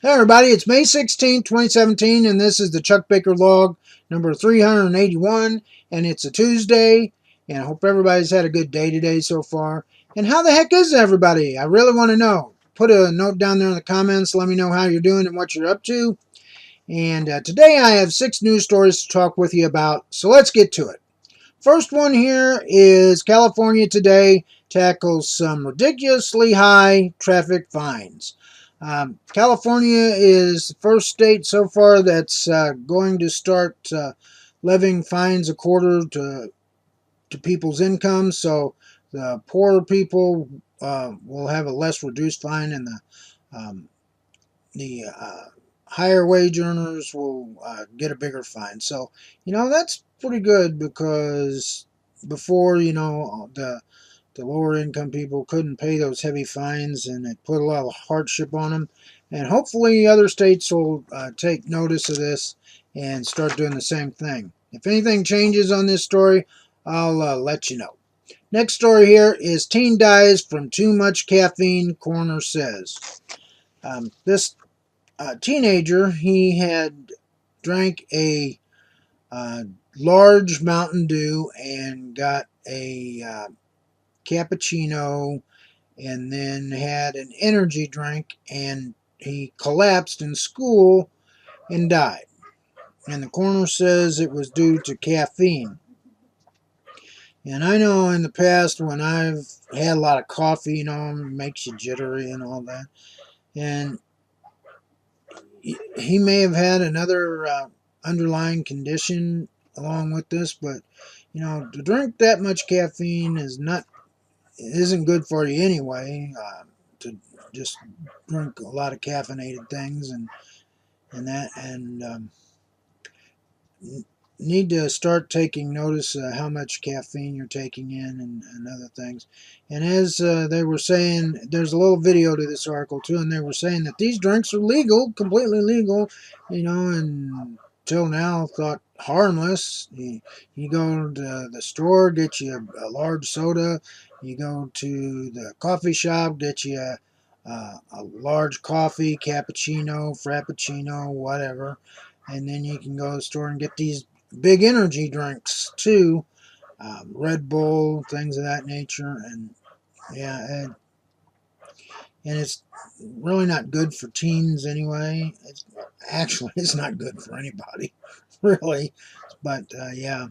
Hey everybody, it's May 16, 2017, and this is the Chuck Baker Log number 381, and it's a Tuesday, and I hope everybody's had a good day today so far. And how the heck is everybody? I really want to know. Put a note down there in the comments, let me know how you're doing and what you're up to. And today I have 6 news stories to talk with you about, so let's get to it. First one here is California today tackles some ridiculously high traffic fines. California is the first state so far that's going to start levying fines according to people's income. So the poorer people will have a less reduced fine, and the higher wage earners will get a bigger fine. So, that's pretty good, because before, the lower income people couldn't pay those heavy fines, and it put a lot of hardship on them. And hopefully other states will take notice of this and start doing the same thing. If anything changes on this story, I'll let you know. Next story here is teen dies from too much caffeine, coroner says. This teenager, he had drank a large Mountain Dew and got a cappuccino, and then had an energy drink, and he collapsed in school and died. And the coroner says it was due to caffeine. And I know in the past when I've had a lot of coffee, it makes you jittery and all that. And he may have had another underlying condition along with this, but to drink that much caffeine isn't good for you anyway. To just drink a lot of caffeinated things and need to start taking notice of how much caffeine you're taking in, and other things. And as they were saying, there's a little video to this article too, and they were saying that these drinks are legal, completely legal, and till now thought harmless. You go to the store, get you a large soda. You go to the coffee shop, get you a large coffee, cappuccino, frappuccino, whatever. And then you can go to the store and get these big energy drinks too, Red Bull, things of that nature. And yeah, and it's really not good for teens anyway. It's not good for anybody, really. But yeah,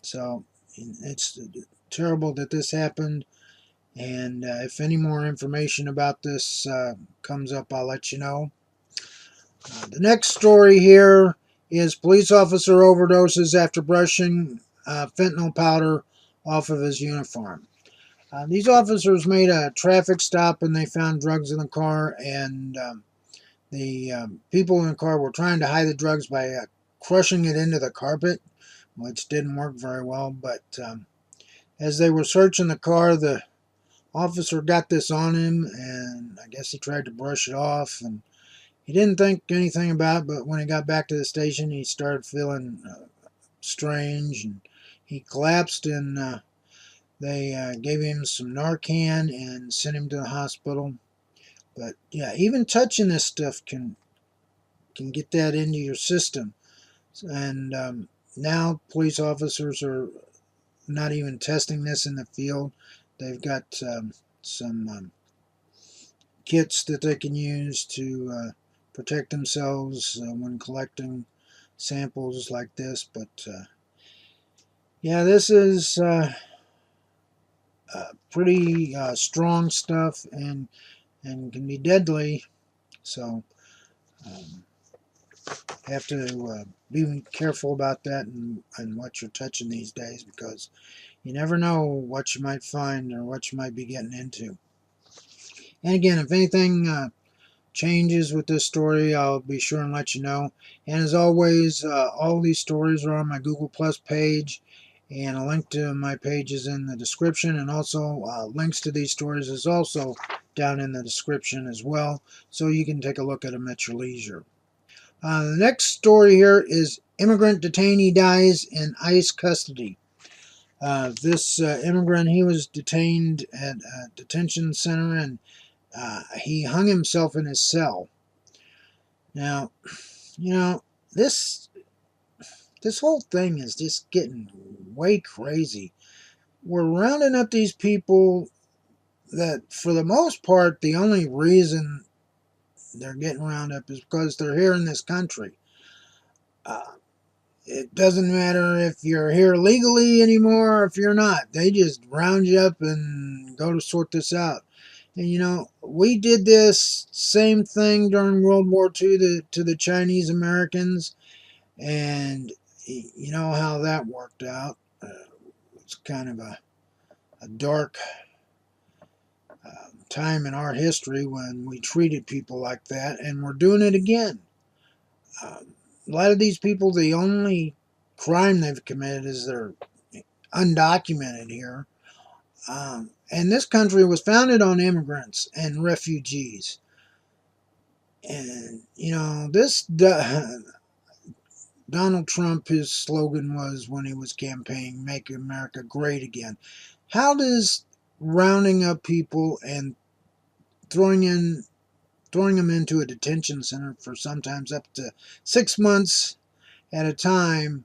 so it's terrible that this happened. And if any more information about this comes up, I'll let you know. The next story here is police officer overdoses after brushing fentanyl powder off of his uniform. These officers made a traffic stop and they found drugs in the car, and the people in the car were trying to hide the drugs by crushing it into the carpet, which didn't work very well. But as they were searching the car, the officer got this on him, and I guess he tried to brush it off, and he didn't think anything about it. But when he got back to the station, he started feeling strange, and he collapsed, and they gave him some Narcan and sent him to the hospital. But yeah, even touching this stuff can get that into your system. And now police officers are not even testing this in the field. They've got some kits that they can use to protect themselves when collecting samples like this. But yeah, this is pretty strong stuff, and can be deadly. So have to be careful about that, and what you're touching these days, because you never know what you might find or what you might be getting into. And again, if anything changes with this story, I'll be sure and let you know. And as always, all these stories are on my Google Plus page, and a link to my page is in the description, and also links to these stories is also down in the description as well, so you can take a look at them at your leisure. The next story here is immigrant detainee dies in ICE custody. This immigrant, he was detained at a detention center, and he hung himself in his cell. Now, you know, this this whole thing is just getting way crazy. We're rounding up these people that, for the most part, the only reason they're getting rounded up is because they're here in this country. Uh, it doesn't matter if you're here legally anymore or if you're not. They just round you up and go to sort this out. And you know, we did this same thing during World War II to the Chinese Americans, and you know how that worked out. It's kind of a dark time in our history when we treated people like that, and we're doing it again. A lot of these people, the only crime they've committed is they're undocumented here. And this country was founded on immigrants and refugees. And, you know, Donald Trump, his slogan was when he was campaigning, "Make America Great Again." How does rounding up people and throwing them into a detention center for sometimes up to 6 months at a time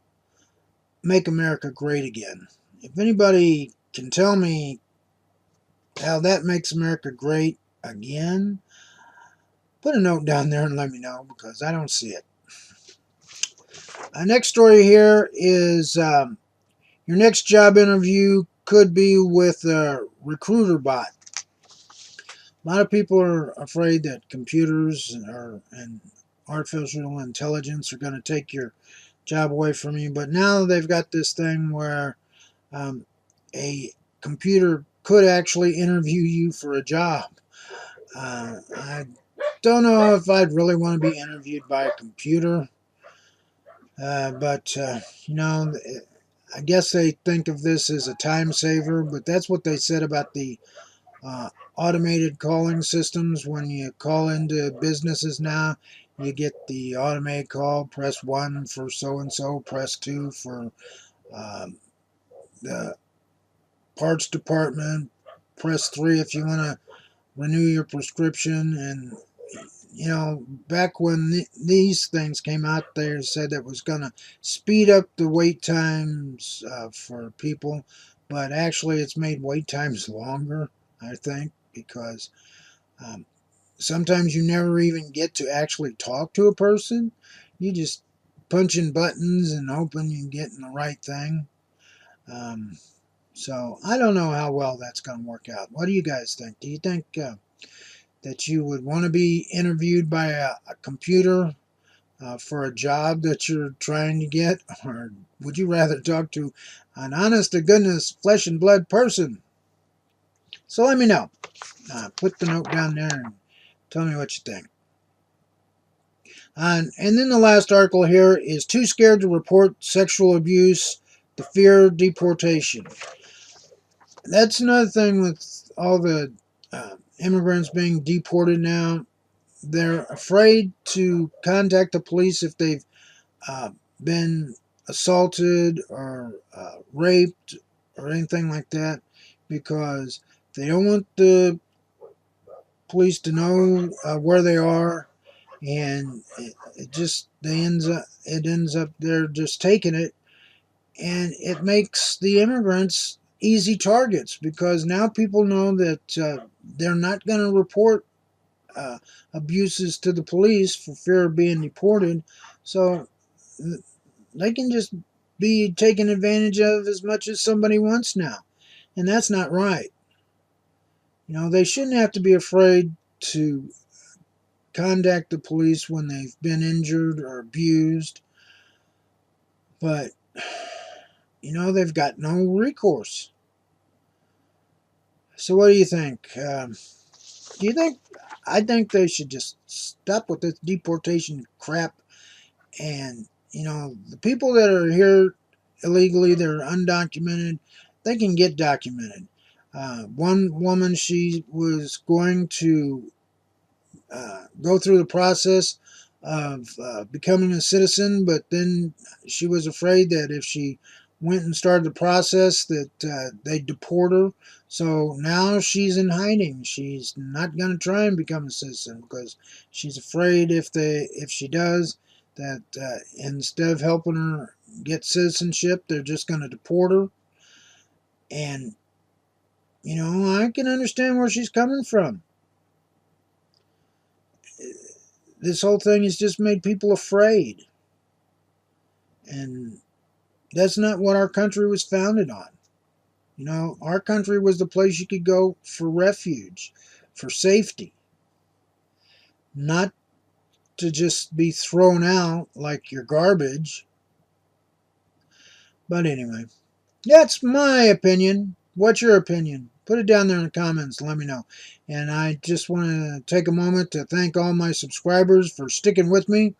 make America great again? If anybody can tell me how that makes America great again, put a note down there and let me know, because I don't see it. Our next story here is your next job interview could be with a recruiter bot. A lot of people are afraid that computers and artificial intelligence are going to take your job away from you, but now they've got this thing where a computer could actually interview you for a job. I don't know if I'd really want to be interviewed by a computer, but you know, I guess they think of this as a time saver, but that's what they said about the uh, automated calling systems. When you call into businesses now, you get the automated call: press 1 for so-and-so, press 2 for um, the parts department, press 3 if you want to renew your prescription. And you know, back when these things came out, they said that was going to speed up the wait times for people, but actually it's made wait times longer, I think, because um, sometimes you never even get to actually talk to a person. You just punch in buttons and hoping you're getting the right thing. Um, so I don't know how well that's going to work out. What do you guys think? Do you think that you would want to be interviewed by a computer for a job that you're trying to get, or would you rather talk to an honest to goodness flesh and blood person? So let me know. Put the note down there and tell me what you think. And then the last article here is too scared to report sexual abuse to fear deportation. That's another thing with all the immigrants being deported now. They're afraid to contact the police if they've uh, been assaulted or raped or anything like that, because they don't want the police to know where they are, and it just it ends up they're just taking it, and it makes the immigrants easy targets, because now people know that they're not going to report uh, abuses to the police for fear of being deported, so they can just be taken advantage of as much as somebody wants now, and that's not right. You know, they shouldn't have to be afraid to contact the police when they've been injured or abused, but you know, they've got no recourse. So what do you think? Do you think? I think they should just stop with this deportation crap, and you know, the people that are here illegally, they're undocumented, they can get documented. One woman, she was going to go through the process of becoming a citizen, but then she was afraid that if she went and started the process that they deport her. So now she's in hiding. She's not going to try and become a citizen because she's afraid if she does, that instead of helping her get citizenship, they're just going to deport her. And, I can understand where she's coming from. This whole thing has just made people afraid. And that's not what our country was founded on. Our country was the place you could go for refuge, for safety, not to just be thrown out like you're garbage. But anyway, that's my opinion. What's your opinion? Put it down there in the comments. Let me know. And I just want to take a moment to thank all my subscribers for sticking with me.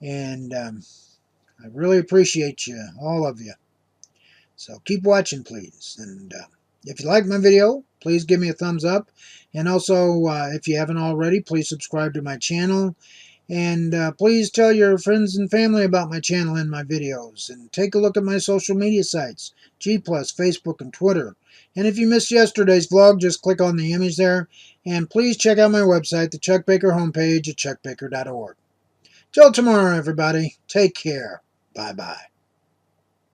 And I really appreciate you, all of you. So keep watching, please. And if you like my video, please give me a thumbs up. And also, if you haven't already, please subscribe to my channel. And please tell your friends and family about my channel and my videos. And take a look at my social media sites, G+, Facebook, and Twitter. And if you missed yesterday's vlog, just click on the image there. And please check out my website, the Chuck Baker homepage at chuckbaker.org. Till tomorrow, everybody. Take care. Bye-bye.